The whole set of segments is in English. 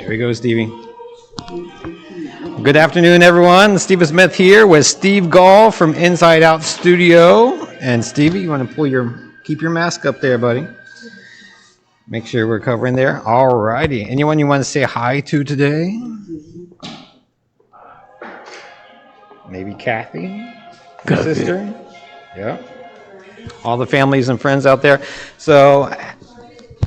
Here we go, Stevie. Good afternoon, everyone. Steve Smith here with Steve Gall from Inside Out Studio. And Stevie, you want to keep your mask up there, buddy. Make sure we're covering there. All righty. Anyone you want to say hi to today? Maybe Kathy, your sister. Yeah. All the families and friends out there. So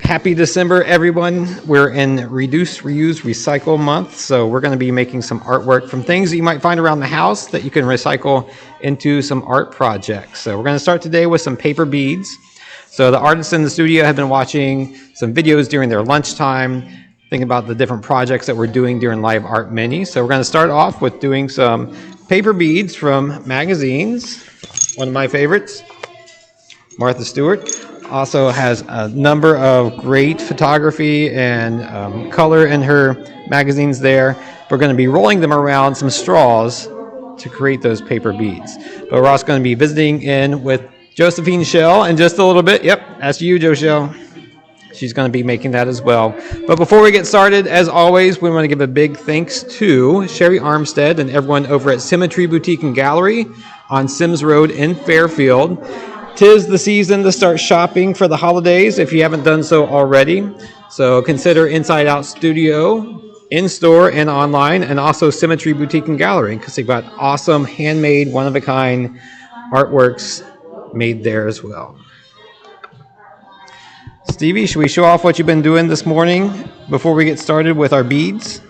happy December, everyone. We're in Reduce, Reuse, Recycle month. So we're going to be making some artwork from things that you might find around the house that you can recycle into some art projects. So we're going to start today with some paper beads. So the artists in the studio have been watching some videos during their lunchtime, thinking about the different projects that we're doing during Live Art Mini. So we're going to start off with doing some paper beads from magazines. One of my favorites, Martha Stewart, also has a number of great photography and color in her magazines there. We're going to be rolling them around some straws to create those paper beads. But we're also going to be visiting in with Josephine Shell in just a little bit. Yep, that's you, Joe Shell. She's going to be making that as well. But before we get started, as always, we want to give a big thanks to Sherry Armstead and everyone over at Symmetry Boutique and Gallery on Sims Road in Fairfield. 'Tis the season to start shopping for the holidays if you haven't done so already. So consider Inside Out Studio in-store and online, and also Symmetry Boutique and Gallery, because they've got awesome handmade, one-of-a-kind artworks made there as well. Stevie, should we show off what you've been doing this morning before we get started with our beads?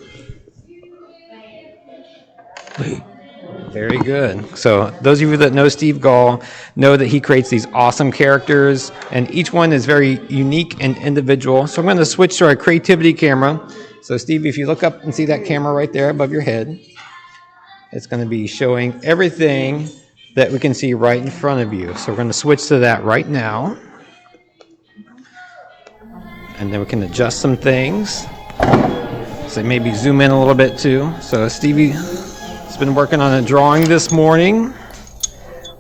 Very good. So those of you that know Steve Gall know that he creates these awesome characters, and each one is very unique and individual. So I'm going to switch to our creativity camera. So Stevie, if you look up and see that camera right there above your head, it's going to be showing everything that we can see right in front of you. So we're going to switch to that right now. And then we can adjust some things. So maybe zoom in a little bit too. So Stevie has been working on a drawing this morning.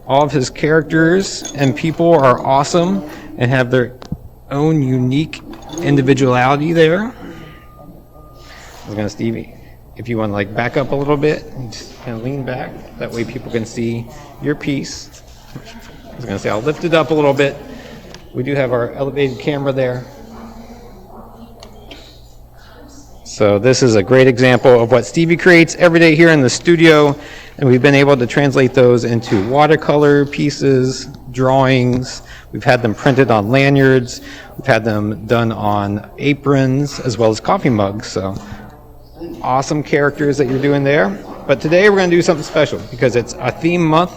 All of his characters and people are awesome and have their own unique individuality there. I was going to, Stevie, if you want to like back up a little bit and just kind of lean back, that way people can see your piece. I was going to say I'll lift it up a little bit. We do have our elevated camera there. So this is a great example of what Stevie creates every day here in the studio, and we've been able to translate those into watercolor pieces, drawings. We've had them printed on lanyards. We've had them done on aprons as well as coffee mugs. So awesome characters that you're doing there. But today we're going to do something special because it's a theme month.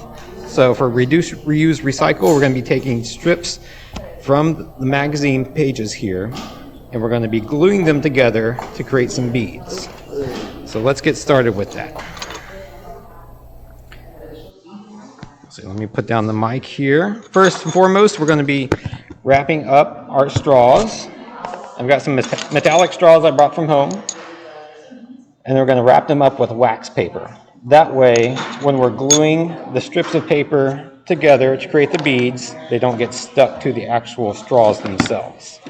So for Reduce, Reuse, Recycle, we're going to be taking strips from the magazine pages here, and we're going to be gluing them together to create some beads. So let's get started with that. So let me put down the mic here. First and foremost, we're going to be wrapping up our straws. I've got some metallic straws I brought from home, and we're going to wrap them up with wax paper. That way, when we're gluing the strips of paper together to create the beads, they don't get stuck to the actual straws themselves.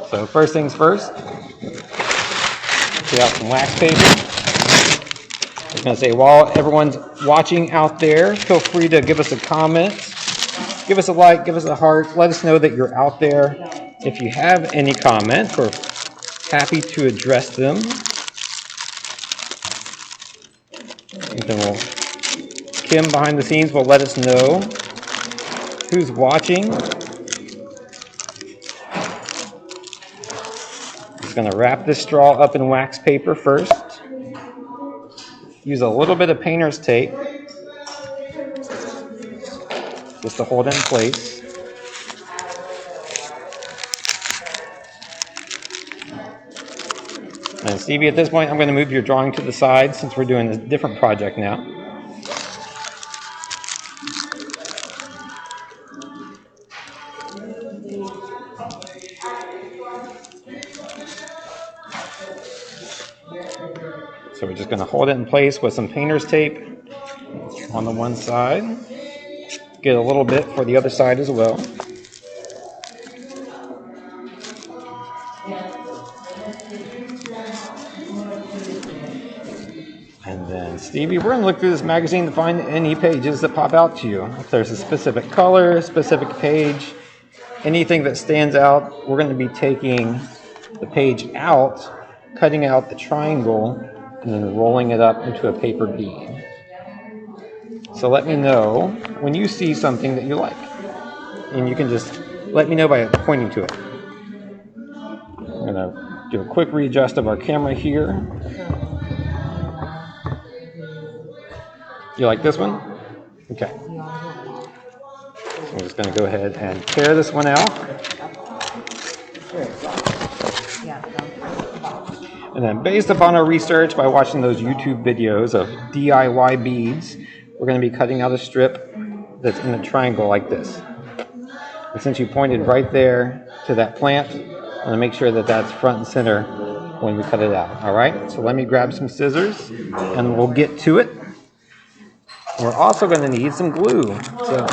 So first things first, get out some wax paper. I was going to say, while everyone's watching out there, feel free to give us a comment, give us a like, give us a heart, let us know that you're out there. If you have any comments, we're happy to address them. And then Kim behind the scenes will let us know who's watching. Going to wrap this straw up in wax paper first. Use a little bit of painter's tape just to hold it in place. And Stevie, at this point, I'm going to move your drawing to the side since we're doing a different project now. So we're just going to hold it in place with some painter's tape on the one side. Get a little bit for the other side as well. And then, Stevie, we're going to look through this magazine to find any pages that pop out to you. If there's a specific color, specific page, anything that stands out, we're going to be taking the page out, cutting out the triangle, and then rolling it up into a paper bead. So let me know when you see something that you like. And you can just let me know by pointing to it. I'm going to do a quick readjust of our camera here. You like this one? Okay. I'm just going to go ahead and tear this one out. And then based upon our research by watching those YouTube videos of DIY beads, we're going to be cutting out a strip that's in a triangle like this. And since you pointed right there to that plant, I'm going to make sure that that's front and center when we cut it out. All right, so let me grab some scissors and we'll get to it. We're also going to need some glue. So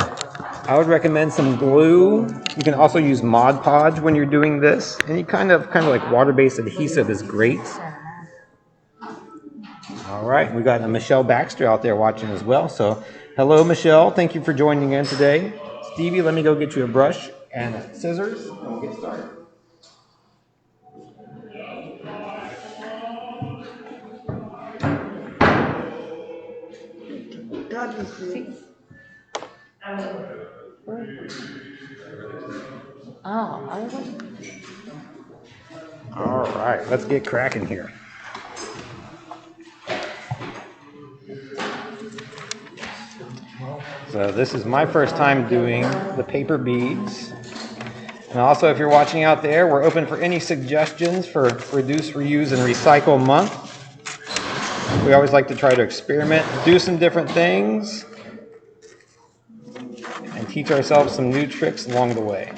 I would recommend some glue. You can also use Mod Podge when you're doing this. Any kind of like water-based adhesive is great. All right, we got a Michelle Baxter out there watching as well. So hello, Michelle. Thank you for joining in today. Stevie, let me go get you a brush and scissors, and we'll get started. All right, let's get cracking here. So this is my first time doing the paper beads. And also, if you're watching out there, we're open for any suggestions for Reduce, Reuse, and Recycle Month. We always like to try to experiment, do some different things, and teach ourselves some new tricks along the way.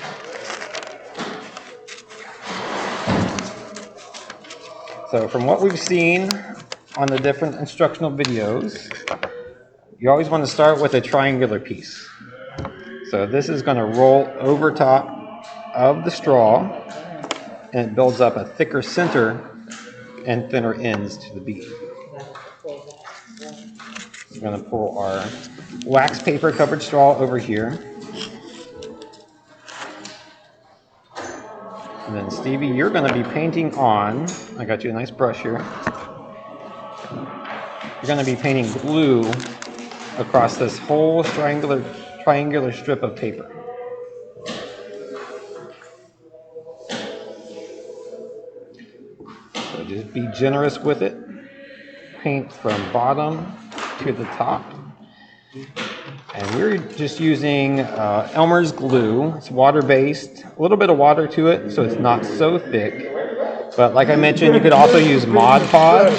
So from what we've seen on the different instructional videos, you always want to start with a triangular piece. So this is going to roll over top of the straw, and it builds up a thicker center and thinner ends to the bead. We're going to pull our wax paper covered straw over here. And then Stevie, you're going to be painting on, I got you a nice brush here. You're going to be painting glue across this whole triangular strip of paper. So just be generous with it. Paint from bottom to the top. And we're just using Elmer's glue. It's water-based, a little bit of water to it, so it's not so thick. But like I mentioned, you could also use Mod Podge.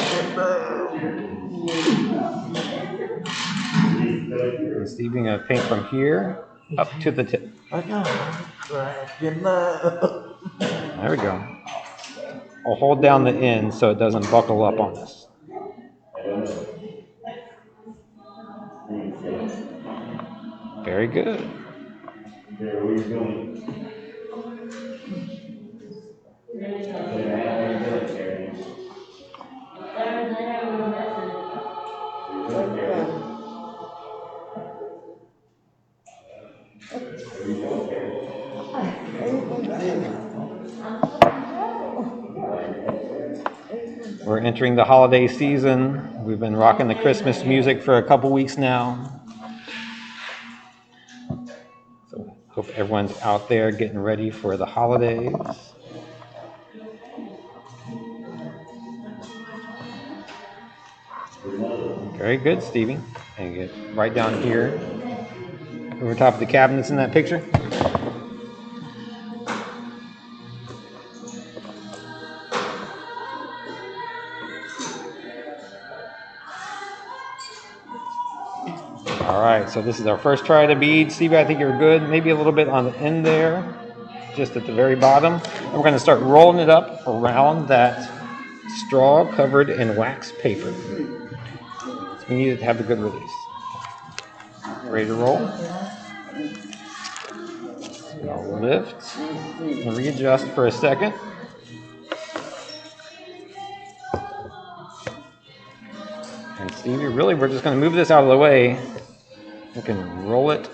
And Stevie, going to paint from here up to the tip. There we go. I'll hold down the end so it doesn't buckle up on us. Very good. We're entering the holiday season. We've been rocking the Christmas music for a couple weeks now. So hope everyone's out there getting ready for the holidays. Very good, Stevie. And get right down here over top of the cabinets in that picture. All right, so this is our first try at a bead. Stevie, I think you're good. Maybe a little bit on the end there, just at the very bottom. And we're going to start rolling it up around that straw covered in wax paper. So we need it to have a good release. Ready to roll? I'll lift and readjust for a second. And Stevie, really, we're just going to move this out of the way. You can roll it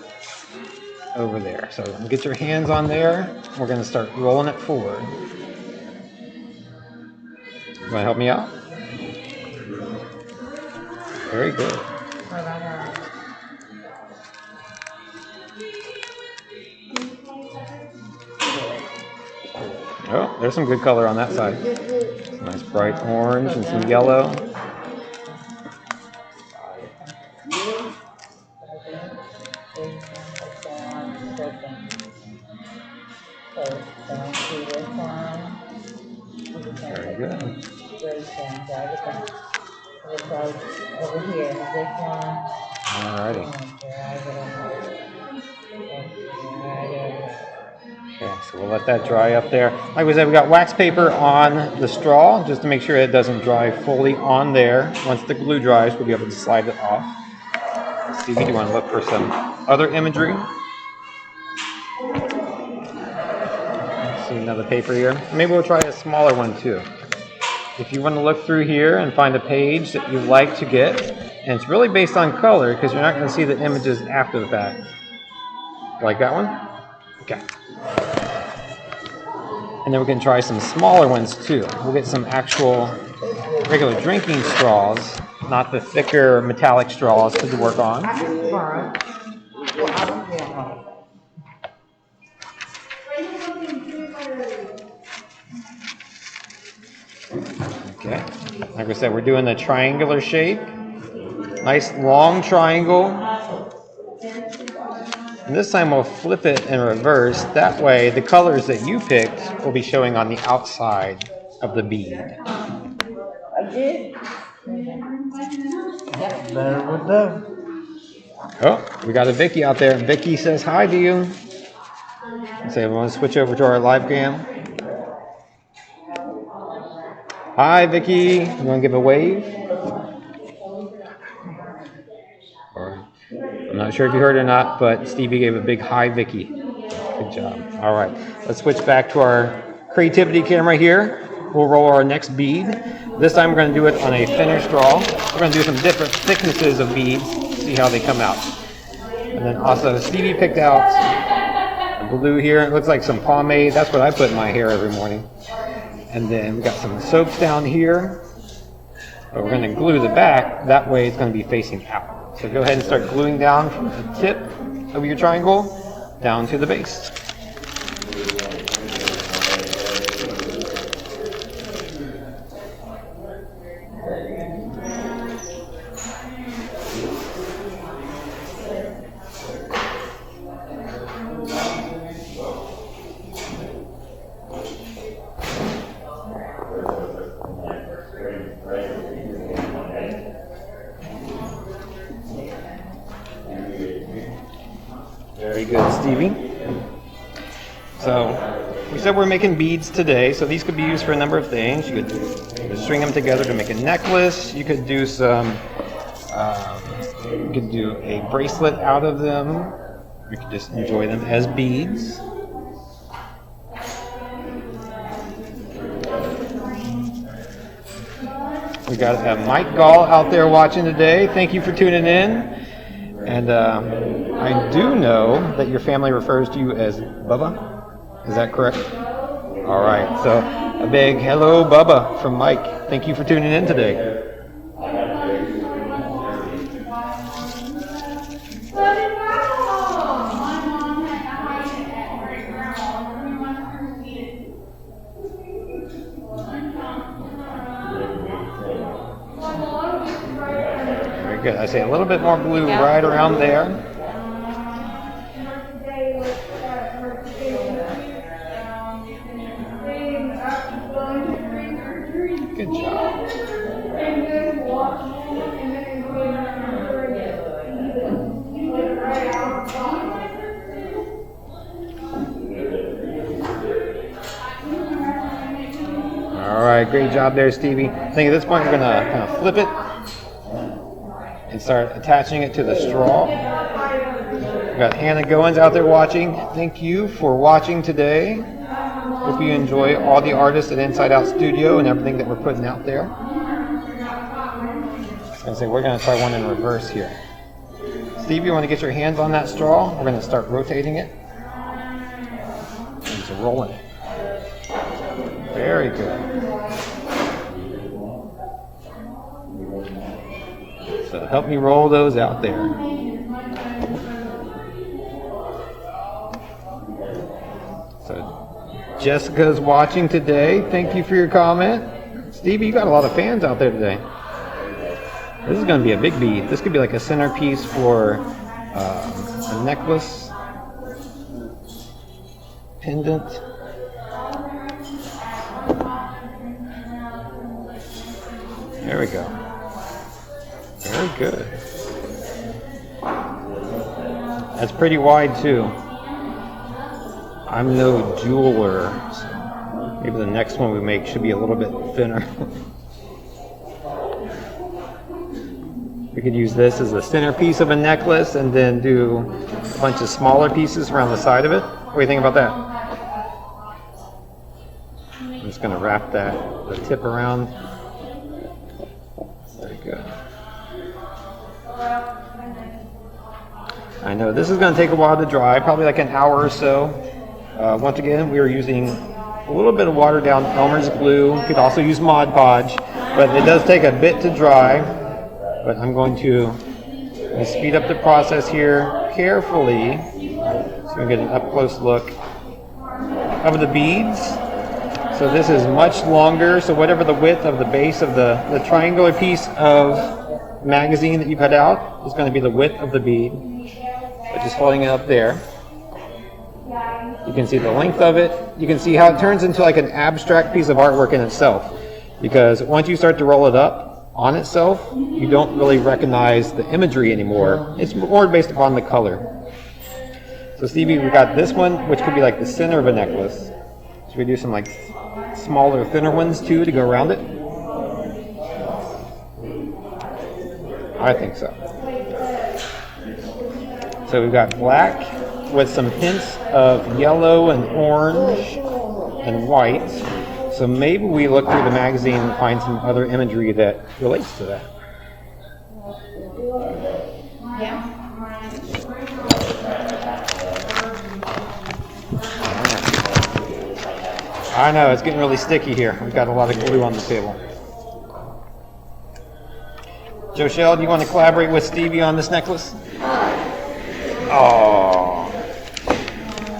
over there. So get your hands on there. We're going to start rolling it forward. You want to help me out? Very good. Oh, there's some good color on that side. Some nice bright orange and some yellow. Very good. Alrighty. Okay, so we'll let that dry up there. Like we said, we got wax paper on the straw just to make sure it doesn't dry fully on there. Once the glue dries, we'll be able to slide it off. Stevie, do you want to look for some other imagery? See another paper here. Maybe we'll try a smaller one too. If you want to look through here and find a page that you'd like to get, and it's really based on color because you're not going to see the images after the fact. Like that one? Okay. And then we can try some smaller ones too. We'll get some actual regular drinking straws, not the thicker metallic straws to work on. Okay. Like I said, we're doing the triangular shape. Nice long triangle. And this time we'll flip it in reverse. That way the colors that you picked will be showing on the outside of the bead. I did. Better with them. Oh, we got a Vicky out there. Vicky says hi to you. So we want to switch over to our live cam. Hi, Vicky. You want to give a wave? I'm not sure if you heard or not, but Stevie gave a big hi, Vicky. Good job. All right, let's switch back to our creativity camera here. We'll roll our next bead. This time we're going to do it on a thinner straw. We're going to do some different thicknesses of beads, see how they come out. And then also Stevie picked out a blue here. It looks like some pomade. That's what I put in my hair every morning. And then we got some soaps down here. But we're going to glue the back. That way it's going to be facing out. So go ahead and start gluing down from the tip of your triangle down to the base. Very good, Stevie. So we said we're making beads today, so these could be used for a number of things. You could string them together to make a necklace. You could do you could do a bracelet out of them. You could just enjoy them as beads. We got Mike Gall out there watching today. Thank you for tuning in. And I do know that your family refers to you as Bubba. Is that correct? All right. So a big hello, Bubba, from Mike. Thank you for tuning in today. Very good. I say a little bit more blue right around there. Good job. All right, great job there, Stevie. I think at this point we're going to kind of flip it and start attaching it to the straw. We've got Hannah Goins out there watching. Thank you for watching today. Hope you enjoy all the artists at Inside Out Studio and everything that we're putting out there. I say we're going to try one in reverse here. Steve, you want to get your hands on that straw? We're going to start rotating it. And just rolling it. Very good. So help me roll those out there. So Jessica's watching today. Thank you for your comment. Stevie, you got a lot of fans out there today. This is going to be a big bead. This could be like a centerpiece for a necklace, pendant. There we go. Very good. That's pretty wide too. I'm no jeweler, so maybe the next one we make should be a little bit thinner. We could use this as a centerpiece of a necklace and then do a bunch of smaller pieces around the side of it. What do you think about that? I'm just going to wrap the tip around. Very good. I know this is going to take a while to dry, probably like an hour or so. Once again, we are using a little bit of watered down Elmer's glue. You could also use Mod Podge, but it does take a bit to dry. But I'm going to speed up the process here carefully so we can get an up close look of the beads. So this is much longer, so whatever the width of the base of the triangular piece of magazine that you cut out is going to be the width of the bead. But just holding it up there. You can see the length of it. You can see how it turns into like an abstract piece of artwork in itself. Because once you start to roll it up on itself, you don't really recognize the imagery anymore. It's more based upon the color. So Stevie, we got this one, which could be like the center of a necklace. Should we do some like smaller, thinner ones too to go around it? I think so. So we've got black with some hints of yellow and orange and white. So maybe we look through the magazine and find some other imagery that relates to that. Yeah. I know, it's getting really sticky here. We've got a lot of glue on the table. Joshelle, do you want to collaborate with Stevie on this necklace? Oh.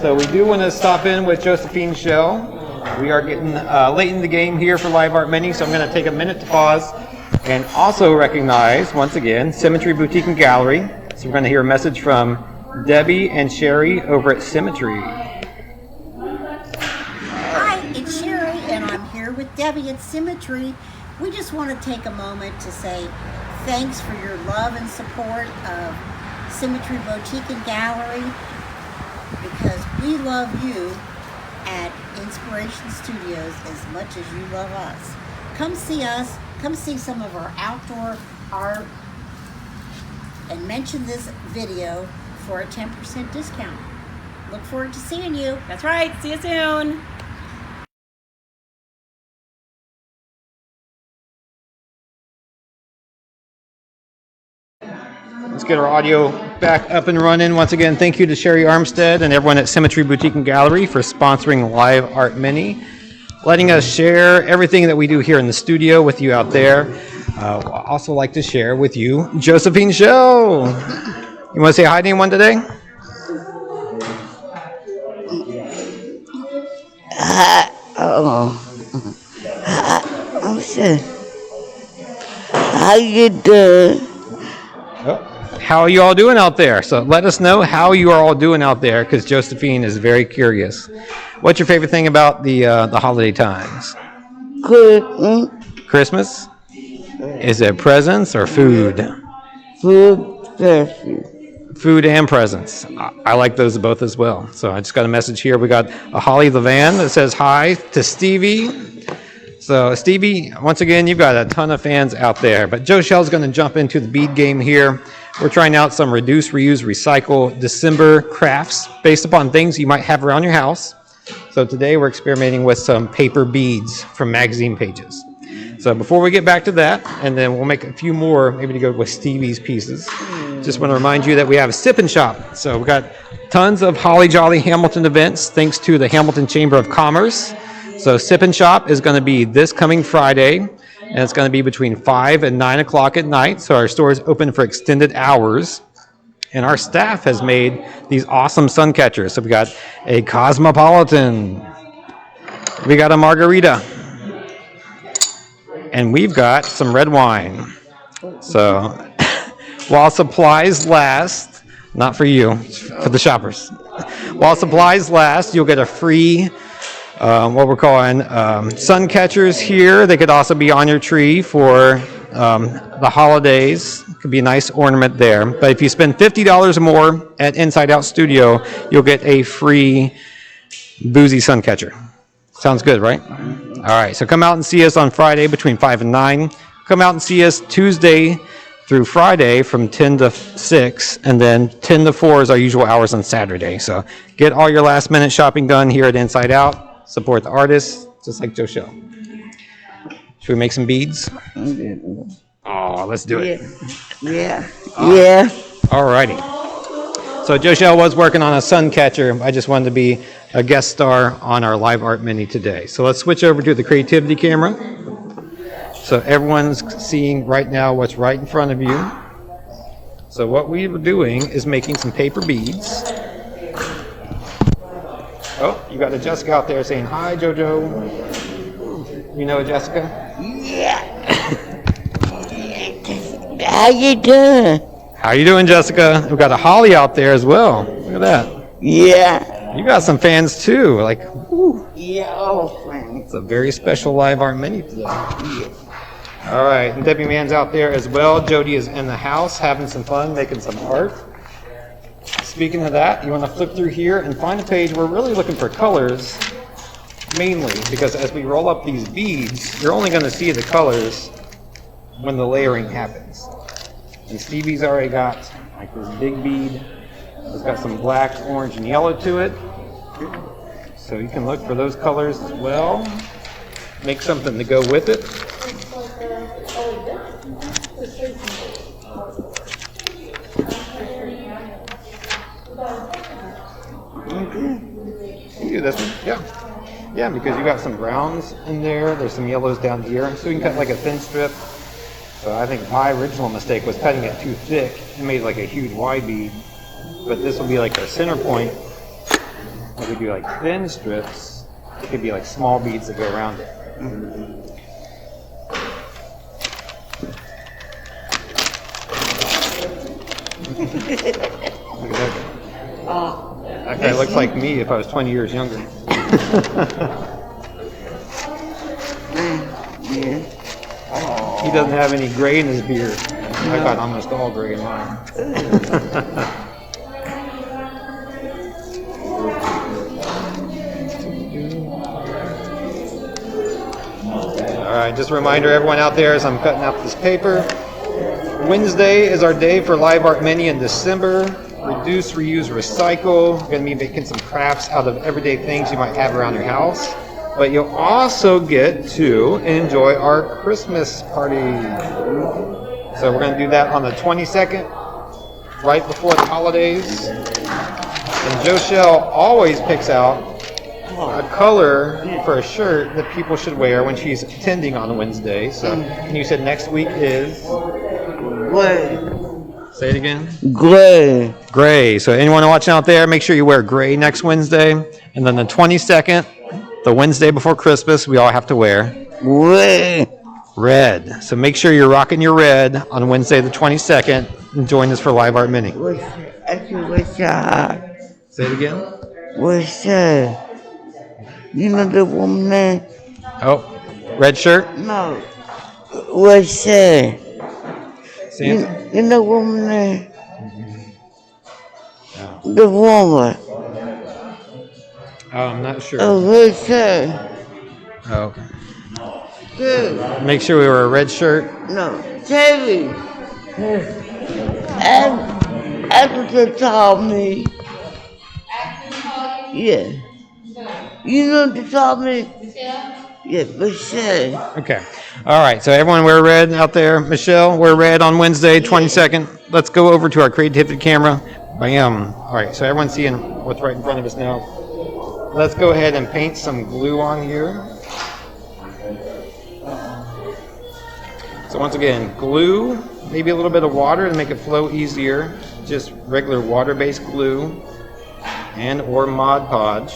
So we do want to stop in with Josephine Shell. We are getting late in the game here for Live Art Mini, so I'm going to take a minute to pause and also recognize, once again, Symmetry Boutique and Gallery. So we're going to hear a message from Debbie and Sherry over at Symmetry. Hi, it's Sherry, and I'm here with Debbie at Symmetry. We just want to take a moment to say thanks for your love and support of Symmetry Boutique and Gallery, because we love you at Inspiration Studios as much as you love us. Come see us, come see some of our outdoor art, and mention this video for a 10% discount. Look forward to seeing you. That's right. See you soon. Let's get our audio back up and running. Once again, thank you to Sherry Armstead and everyone at Symmetry Boutique and Gallery for sponsoring Live Art Mini, letting us share everything that we do here in the studio with you out there. I'd also like to share with you Josephine Shell. You want to say hi to anyone today? I'm saying, how you doing? How are you all doing out there? So let us know how you are all doing out there, because Josephine is very curious. What's your favorite thing about the holiday times? Good. Christmas? Is it presents or food? Food, special. Food and presents. I like those both as well. So I just got a message here. We got a Holly Levan that says hi to Stevie. So Stevie, once again, you've got a ton of fans out there. But Joshelle's going to jump into the bead game here. We're trying out some reduce, reuse, recycle December crafts based upon things you might have around your house. So today we're experimenting with some paper beads from magazine pages. So before we get back to that, and then we'll make a few more, maybe to go with Stevie's pieces. Just want to remind you that we have a Sip and Shop. So we've got tons of Holly Jolly Hamilton events thanks to the Hamilton Chamber of Commerce. So Sip and Shop is going to be this coming Friday, and it's going to be between 5 and 9 o'clock at night. So our store is open for extended hours. And our staff has made these awesome sun catchers. So we got a Cosmopolitan, we got a Margarita, and we've got some red wine. So while supplies last, not for you, for the shoppers. While supplies last, you'll get a free, what we're calling sun catchers here. They could also be on your tree for the holidays. Could be a nice ornament there. But if you spend $50 or more at Inside Out Studio, you'll get a free boozy sun catcher. Sounds good, right? All right, so come out and see us on Friday between 5 and 9. Come out and see us Tuesday through Friday from 10 to 6, and then 10 to 4 is our usual hours on Saturday. So get all your last-minute shopping done here at Inside Out. Support the artists, just like Joe Show. Should we make some beads? Oh, let's do it. Yeah. Yeah. All righty. So Joe Shell was working on a sun catcher. I just wanted to be a guest star on our live art mini today. So let's switch over to the creativity camera. So everyone's seeing right now what's right in front of you. So what we were doing is making some paper beads. Oh, you got a Jessica out there saying, hi, JoJo. You know a Jessica? Yeah. How you doing? How you doing, Jessica? We've got a Holly out there as well. Look at that. Yeah. You got some fans too. Like, woo. Yeah, all friends. It's a very special live art mini today. All right, and Debbie Mann's out there as well. Jody is in the house having some fun, making some art. Speaking of that, you want to flip through here and find a page. We're really looking for colors, mainly, because as we roll up these beads, you're only going to see the colors when the layering happens. And Stevie's already got like this big bead. It's got some black, orange, and yellow to it. So you can look for those colors as well. Make something to go with it. You do this one, yeah. Yeah, because you got some browns in there. There's some yellows down here. So you can cut like a thin strip. So I think my original mistake was cutting it too thick. It made like a huge wide bead. But this will be like our center point. If we do like thin strips, it could be like small beads that go around it. Look at that. That guy looks like me if I was 20 years younger. He doesn't have any gray in his beard. I got almost all gray in mine. All right, just a reminder, everyone out there, as I'm cutting out this paper, Wednesday is our day for Live Art Mini in December. Reduce, reuse, recycle. We're going to be making some crafts out of everyday things you might have around your house. But you'll also get to enjoy our Christmas party. So we're going to do that on the 22nd, right before the holidays. And Joe Shell always picks out a color for a shirt that people should wear when she's attending on Wednesday. So, and you said next week is? Gray. Say it again. Gray. Gray. So anyone watching out there, make sure you wear gray next Wednesday. And then the 22nd, the Wednesday before Christmas, we all have to wear red. So make sure you're rocking your red on Wednesday the 22nd and join us for Live Art Mini. What's that? Say it again. What's that? You know the woman name? Oh, red shirt? No. What's that? Santa? You know woman name? No. The woman. Oh, I'm not sure. Oh, what's that? Oh, okay. Good. Make sure we wear a red shirt. No. Terry. Africa told me. Yeah. You know what they told me? Yeah, for sure. Okay. All right. So everyone wear red out there. Michelle, wear red on Wednesday, 22nd. Let's go over to our creativity camera. Bam. All right. So everyone's seeing what's right in front of us now. Let's go ahead and paint some glue on here. So once again, glue, maybe a little bit of water to make it flow easier. Just regular water-based glue and or Mod Podge,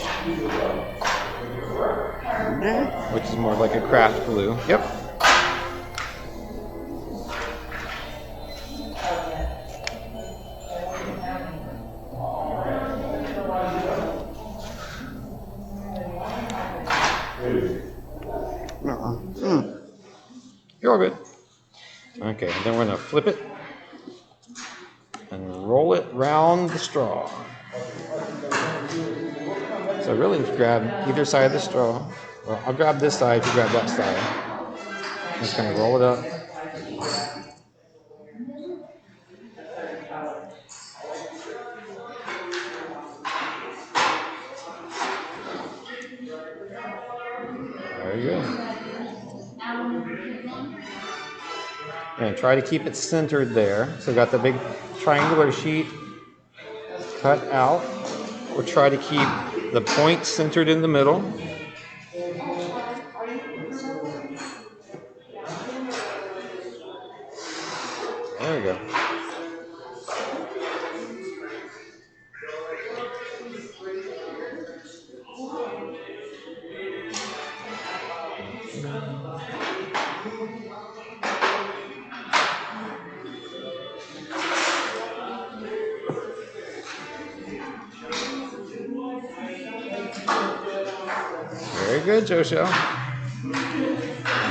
which is more like a craft glue. Yep. You're all good. Okay, then we're going to flip it and roll it round the straw. So really grab either side of the straw. Well, I'll grab this side if you grab that side. Just kind of roll it up. Very good. And try to keep it centered there. So got the big triangular sheet cut out. We'll try to keep the point centered in the middle. There we go. Very good, Joshua.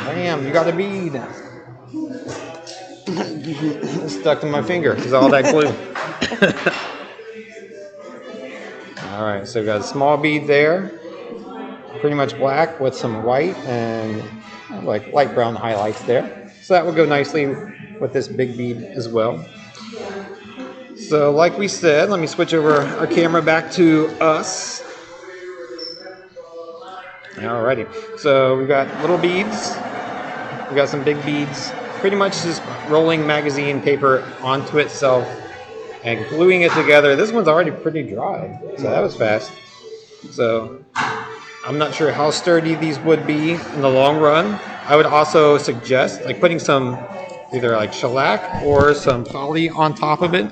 Bam, you got a bead. It's stuck to my finger because all that glue. All right, so we got a small bead there. Pretty much black with some white and like light brown highlights there. So that will go nicely with this big bead as well. So like we said, let me switch over our camera back to us. Alrighty, so we've got little beads. We've got some big beads. Pretty much just rolling magazine paper onto itself and gluing it together. This one's already pretty dry, so that was fast. So I'm not sure how sturdy these would be in the long run. I would also suggest like putting some either like shellac or some poly on top of it.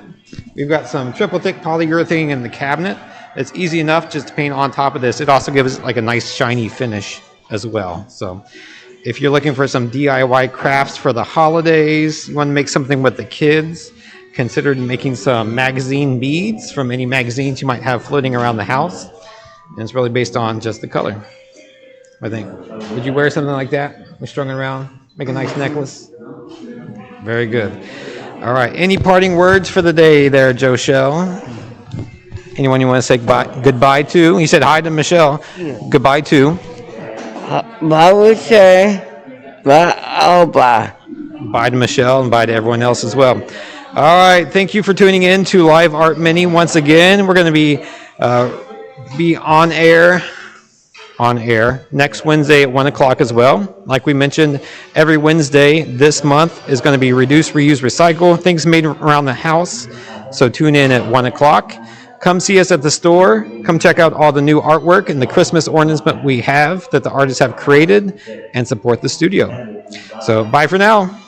We've got some triple thick polyurethane in the cabinet. It's easy enough just to paint on top of this. It also gives like a nice shiny finish as well. So if you're looking for some DIY crafts for the holidays, you want to make something with the kids, consider making some magazine beads from any magazines you might have floating around the house. And it's really based on just the color, I think. Would you wear something like that? We're strung around, make a nice necklace. Very good. All right. Any parting words for the day there, Joe Shell? Anyone you want to say goodbye to? You said hi to Michelle. Yeah. Goodbye to. I would say, bye. Bye to Michelle and bye to everyone else as well. All right. Thank you for tuning in to Live Art Mini once again. We're going to be on air next Wednesday at 1 o'clock as well. Like we mentioned, every Wednesday this month is going to be Reduce, Reuse, Recycle, things made around the house. So tune in at 1 o'clock. Come see us at the store. Come check out all the new artwork and the Christmas ornaments we have that the artists have created and support the studio. So bye for now.